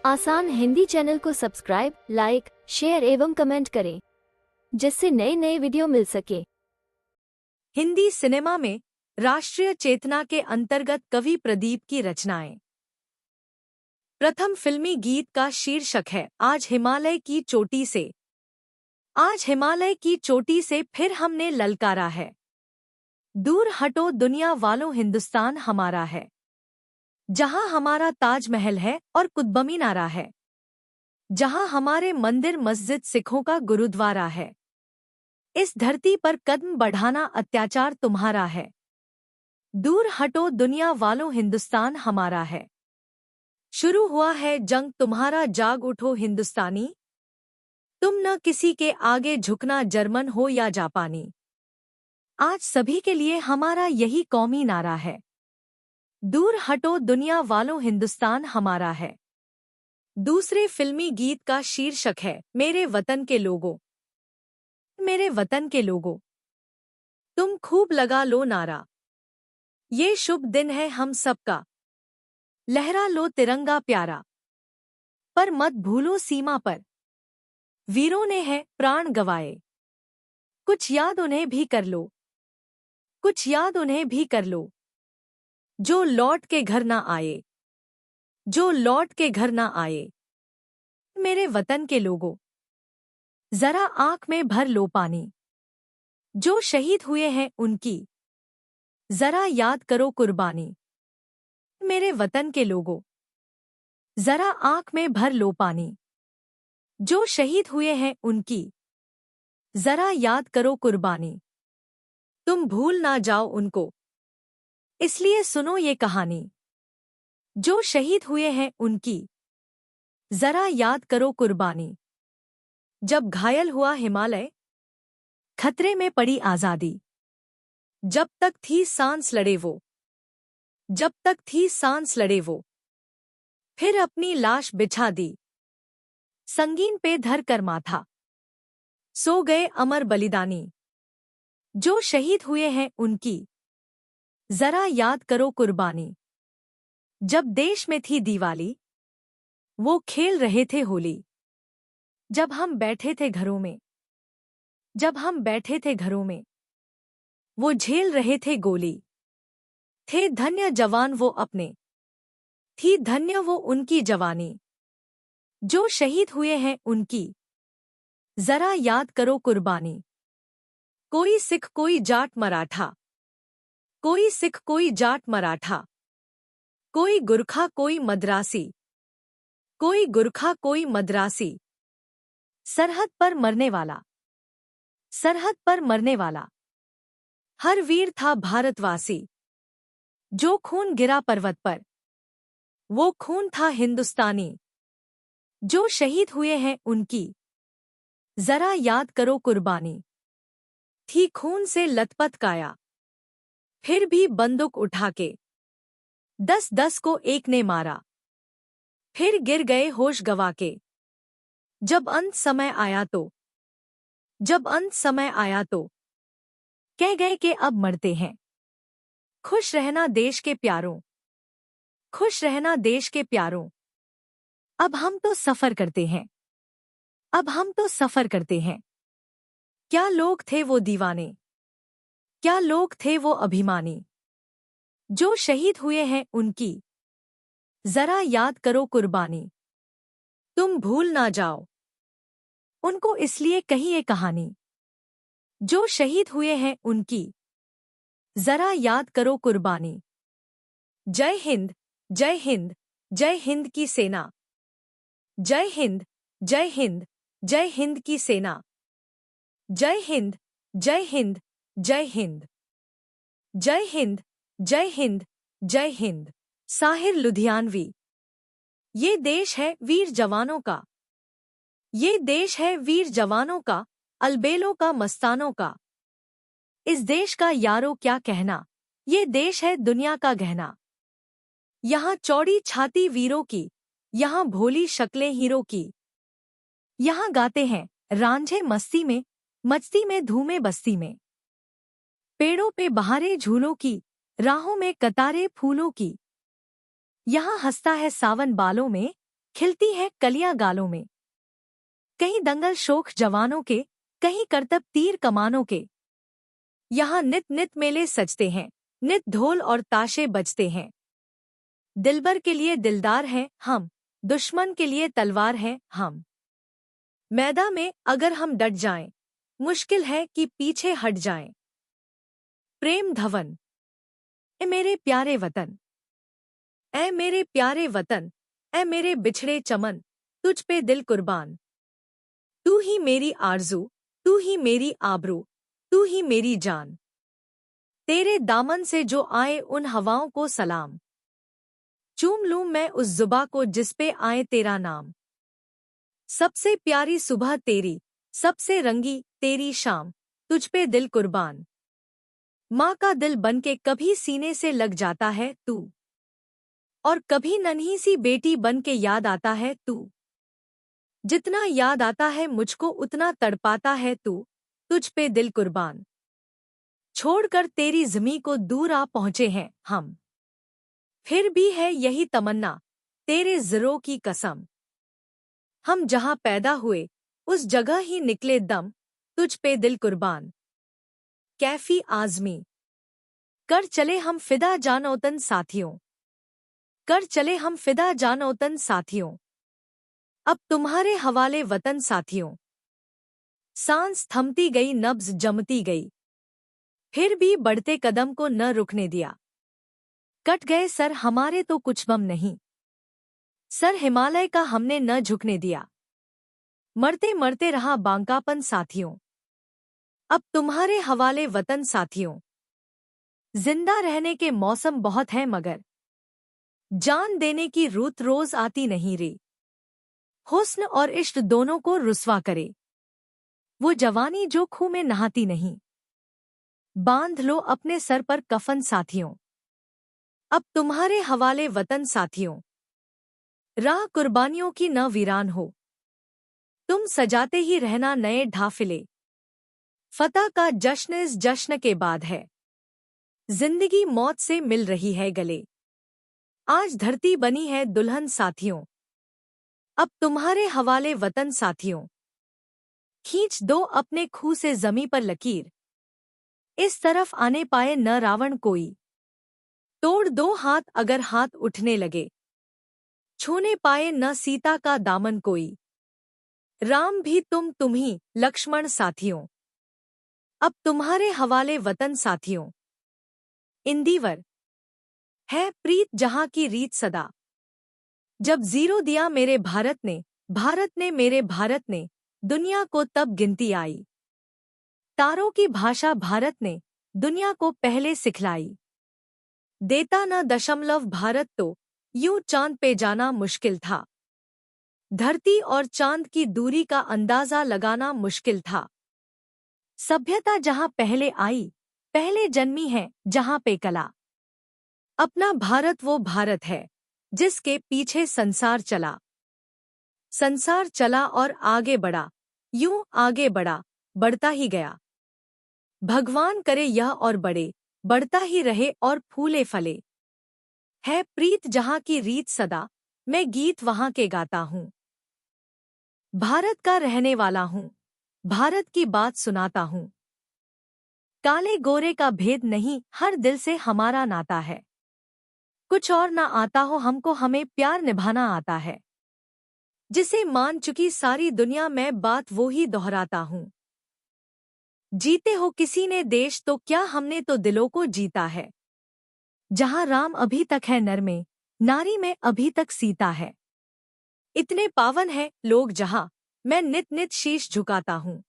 आसान हिंदी चैनल को subscribe, like, share एवं कमेंट करें, जिससे नए नए वीडियो मिल सके। हिंदी सिनेमा में राष्ट्रीय चेतना के अंतर्गत कवि प्रदीप की रचनाएं। प्रथम फिल्मी गीत का शीर्षक है आज हिमालय की चोटी से। आज हिमालय की चोटी से फिर हमने ललकारा है, दूर हटो दुनिया वालों हिंदुस्तान हमारा है, जहां हमारा ताजमहल है और कुतुब मीनार है, जहां हमारे मंदिर मस्जिद सिखों का गुरुद्वारा है। इस धरती पर कदम बढ़ाना अत्याचार तुम्हारा है, दूर हटो दुनिया वालों हिंदुस्तान हमारा है। शुरू हुआ है जंग तुम्हारा जाग उठो हिंदुस्तानी, तुम न किसी के आगे झुकना जर्मन हो या जापानी। आज सभी के लिए हमारा यही कौमी नारा है, दूर हटो दुनिया वालों हिंदुस्तान हमारा है। दूसरे फिल्मी गीत का शीर्षक है मेरे वतन के लोगों। मेरे वतन के लोगों, तुम खूब लगा लो नारा, ये शुभ दिन है हम सबका, लहरा लो तिरंगा प्यारा, पर मत भूलो सीमा पर वीरों ने है प्राण गवाए। कुछ याद उन्हें भी कर लो, कुछ याद उन्हें भी कर लो, जो लौट के घर ना आए, जो लौट के घर ना आए। मेरे वतन के लोगों, जरा आंख में भर लो पानी, जो शहीद हुए हैं उनकी जरा याद करो कुर्बानी। मेरे वतन के लोगों, जरा आंख में भर लो पानी, जो शहीद हुए हैं उनकी जरा याद करो कुर्बानी। तुम भूल ना जाओ उनको, इसलिए सुनो ये कहानी, जो शहीद हुए हैं उनकी जरा याद करो कुर्बानी। जब घायल हुआ हिमालय, खतरे में पड़ी आजादी, जब तक थी सांस लड़े वो, जब तक थी सांस लड़े वो, फिर अपनी लाश बिछा दी, संगीन पे धर कर माथा, सो गए अमर बलिदानी। जो शहीद हुए हैं उनकी जरा याद करो कुर्बानी। जब देश में थी दिवाली, वो खेल रहे थे होली, जब हम बैठे थे घरों में, जब हम बैठे थे घरों में, वो झेल रहे थे गोली। थे धन्य जवान वो अपने, थी धन्य वो उनकी जवानी। जो शहीद हुए हैं उनकी जरा याद करो कुर्बानी। कोई सिख कोई जाट मराठा, कोई सिख कोई जाट मराठा, कोई गुरखा कोई मद्रासी, कोई गुरखा कोई मद्रासी। सरहद पर मरने वाला, सरहद पर मरने वाला, हर वीर था भारतवासी। जो खून गिरा पर्वत पर, वो खून था हिंदुस्तानी। जो शहीद हुए हैं उनकी जरा याद करो कुर्बानी। थी खून से लथपथ काया, फिर भी बंदूक उठा के 10-10 को एक ने मारा, फिर गिर गए होश गवा के। जब अंत समय आया तो, जब अंत समय आया तो, कह गए कि अब मरते हैं। खुश रहना देश के प्यारों, खुश रहना देश के प्यारों, अब हम तो सफर करते हैं, अब हम तो सफर करते हैं। क्या लोग थे वो दीवाने, क्या लोग थे वो अभिमानी। जो शहीद हुए हैं उनकी जरा याद करो कुर्बानी। तुम भूल ना जाओ उनको, इसलिए कही ये कहानी, जो शहीद हुए हैं उनकी जरा याद करो कुर्बानी। जय हिंद, जय हिंद, जय हिंद की सेना, जय हिंद, जय हिंद, जय हिंद की सेना, जय हिंद, जय हिंद, जय हिंद, जय हिंद, जय हिंद, जय हिंद। साहिर लुधियानवी। ये देश है वीर जवानों का, ये देश है वीर जवानों का, अलबेलों का मस्तानों का। इस देश का यारो क्या कहना, ये देश है दुनिया का गहना। यहाँ चौड़ी छाती वीरों की, यहाँ भोली शक्लें हीरो की। यहाँ गाते हैं रांझे मस्ती में, मस्ती में धूमे बस्ती में। पेड़ों पे बहारें झूलों की, राहों में कतारे फूलों की। यहाँ हंसता है सावन बालों में, खिलती हैं कलियां गालों में। कहीं दंगल शोख जवानों के, कहीं करतब तीर कमानों के। यहाँ नित नित मेले सजते हैं, नित ढोल और ताशे बजते हैं। दिलबर के लिए दिलदार हैं हम, दुश्मन के लिए तलवार हैं हम। मैदान में अगर हम डट जाएं, मुश्किल है कि पीछे हट जाएं। प्रेम धवन। ए मेरे प्यारे वतन, ए मेरे प्यारे वतन, ए मेरे बिछड़े चमन, तुझ पे दिल कुर्बान। तू ही मेरी आरज़ू, तू ही मेरी आबरू, तू ही मेरी जान। तेरे दामन से जो आए उन हवाओं को सलाम। चूम लूं मैं उस जुबा को जिस पे आए तेरा नाम। सबसे प्यारी सुबह तेरी, सबसे रंगी तेरी शाम, तुझ पे दिल कुर्बान। माँ का दिल बनके कभी सीने से लग जाता है तू, और कभी नन्ही सी बेटी बनके याद आता है तू। जितना याद आता है मुझको उतना तड़पाता है तू, तुझ पे दिल कुर्बान। छोड़कर तेरी ज़मीं को दूर आ पहुँचे हैं हम, फिर भी है यही तमन्ना तेरे ज़रों की कसम। हम जहाँ पैदा हुए उस जगह ही निकले दम, तुझ पे दिल कुर्बान। कैफी आज़मी। कर चले हम फिदा जानोतन साथियों, कर चले हम फिदा जानोतन साथियों। अब तुम्हारे हवाले वतन साथियों। सांस थमती गई, नब्ज जमती गई, फिर भी बढ़ते कदम को न रुकने दिया। कट गए सर हमारे तो कुछ बम नहीं, सर हिमालय का हमने न झुकने दिया। मरते मरते रहा बांकापन साथियों, अब तुम्हारे हवाले वतन साथियों। जिंदा रहने के मौसम बहुत है मगर जान देने की रुत रोज आती नहीं रे। हुस्न और इश्क दोनों को रुस्वा करे वो जवानी जो खूह में नहाती नहीं। बांध लो अपने सर पर कफन साथियों, अब तुम्हारे हवाले वतन साथियों। राह कुर्बानियों की न वीरान हो, तुम सजाते ही रहना नए ढाफिले। फतह का जश्न इस जश्न के बाद है, जिंदगी मौत से मिल रही है गले। आज धरती बनी है दुल्हन साथियों, अब तुम्हारे हवाले वतन साथियों। खींच दो अपने खूह से जमी पर लकीर, इस तरफ आने पाए न रावण कोई। तोड़ दो हाथ अगर हाथ उठने लगे, छूने पाए न सीता का दामन कोई। राम भी तुम ही लक्ष्मण साथियों, अब तुम्हारे हवाले वतन साथियों। इंदिवर। है प्रीत जहां की रीत सदा, जब जीरो दिया मेरे भारत ने मेरे भारत ने, दुनिया को तब गिनती आई। तारों की भाषा भारत ने दुनिया को पहले सिखलाई। देता न दशमलव भारत तो यूं चांद पे जाना मुश्किल था। धरती और चांद की दूरी का अंदाजा लगाना मुश्किल था। सभ्यता जहां पहले आई, पहले जन्मी है जहां पे कला। अपना भारत वो भारत है जिसके पीछे संसार चला। संसार चला और आगे बढ़ा, यूं आगे बढ़ा, बढ़ता ही गया। भगवान करे यह और बढ़े, बढ़ता ही रहे और फूले फले। है प्रीत जहां की रीत सदा, मैं गीत वहां के गाता हूँ। भारत का रहने वाला हूँ, भारत की बात सुनाता हूँ। काले गोरे का भेद नहीं, हर दिल से हमारा नाता है। कुछ और ना आता हो हमको, हमें प्यार निभाना आता है। जिसे मान चुकी सारी दुनिया, मैं बात वो ही दोहराता हूँ। जीते हो किसी ने देश तो क्या, हमने तो दिलों को जीता है। जहाँ राम अभी तक है नर में, नारी में अभी तक सीता है। इतने पावन है लोग जहाँ, मैं नित नित शीश झुकाता हूँ।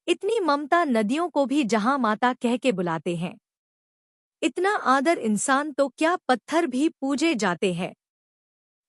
इतनी ममता नदियों को भी जहाँ माता कह के बुलाते हैं। इतना आदर इंसान तो क्या, पत्थर भी पूजे जाते हैं।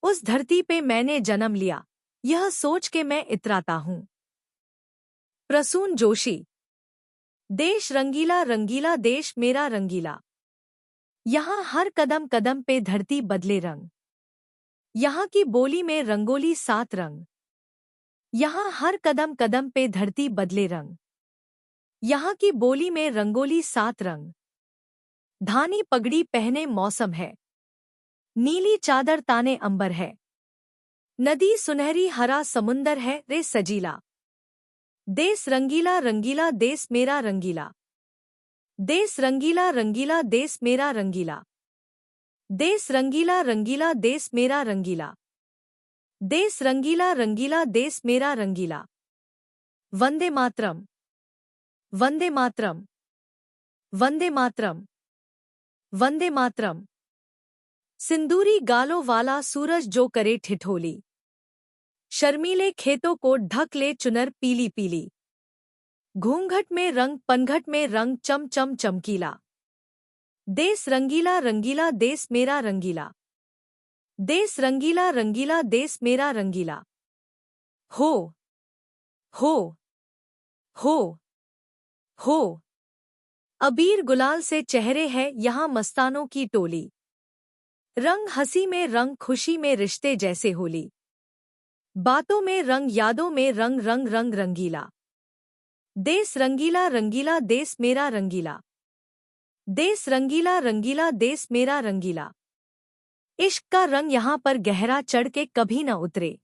उस धरती पे मैंने जन्म लिया, यह सोच के मैं इतराता हूँ। प्रसून जोशी। देश रंगीला रंगीला देश मेरा रंगीला, यहाँ हर कदम कदम पे धरती बदले रंग। यहाँ की बोली में रंगोली 7 रंग, यहाँ हर कदम कदम पे धरती बदले रंग। यहाँ की बोली में रंगोली 7 रंग। धानी पगड़ी पहने मौसम है, नीली चादर ताने अंबर है। नदी सुनहरी हरा समुंदर है रे सजीला। देश रंगीला रंगीला देश मेरा रंगीला। देश रंगीला रंगीला देश मेरा रंगीला। देश रंगीला रंगीला देश मेरा रंगीला। देश रंगीला रंगीला देश मेरा रंगीला। वंदे मातरम। वंदे मातरम। वंदे मातरम। वंदे मातरम। सिंदूरी गालों वाला सूरज जो करे ठिठोली, शर्मीले खेतों को ढक ले चुनर पीली पीली। घूंघट में रंग पनघट में रंग चम चम चमकीला। देश रंगीला रंगीला देश मेरा रंगीला। देश रंगीला रंगीला देश मेरा रंगीला। हो हो हो हो। अबीर गुलाल से चेहरे है यहाँ मस्तानों की टोली। रंग हंसी में रंग खुशी में रिश्ते जैसे होली। बातों में रंग यादों में रंग रंग रंग रंगीला। देश रंगीला रंगीला देश मेरा रंगीला। देश रंगीला रंगीला देश मेरा रंगीला। इश्क का रंग यहाँ पर गहरा चढ़ के कभी न उतरे।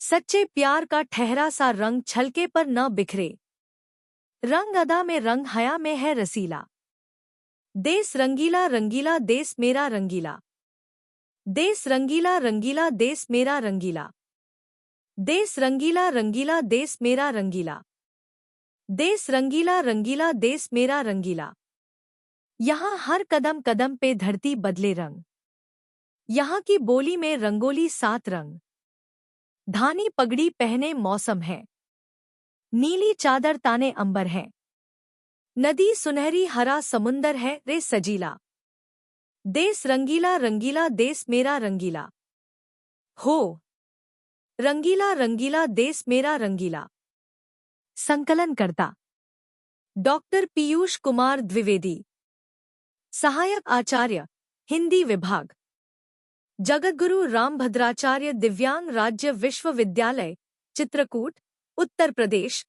सच्चे प्यार का ठहरा सा रंग छलके पर न बिखरे। रंग अदा में रंग हया में है रसीला। देश रंगीला रंगीला देश मेरा रंगीला। देश रंगीला रंगीला देश मेरा रंगीला। देश रंगीला रंगीला देश मेरा रंगीला। देश रंगीला रंगीला देश मेरा रंगीला। यहाँ हर कदम कदम पे धरती बदले रंग। यहाँ की बोली में रंगोली 7 रंग। धानी पगड़ी पहने मौसम है, नीली चादर ताने अंबर है। नदी सुनहरी हरा समुंदर है रे सजीला। देश रंगीला रंगीला देश मेरा रंगीला। हो रंगीला रंगीला देश मेरा रंगीला। संकलन करता डॉक्टर पीयूष कुमार द्विवेदी। सहायक आचार्य हिंदी विभाग जगतगुरु रामभद्राचार्य दिव्यांग राज्य विश्वविद्यालय चित्रकूट उत्तर प्रदेश।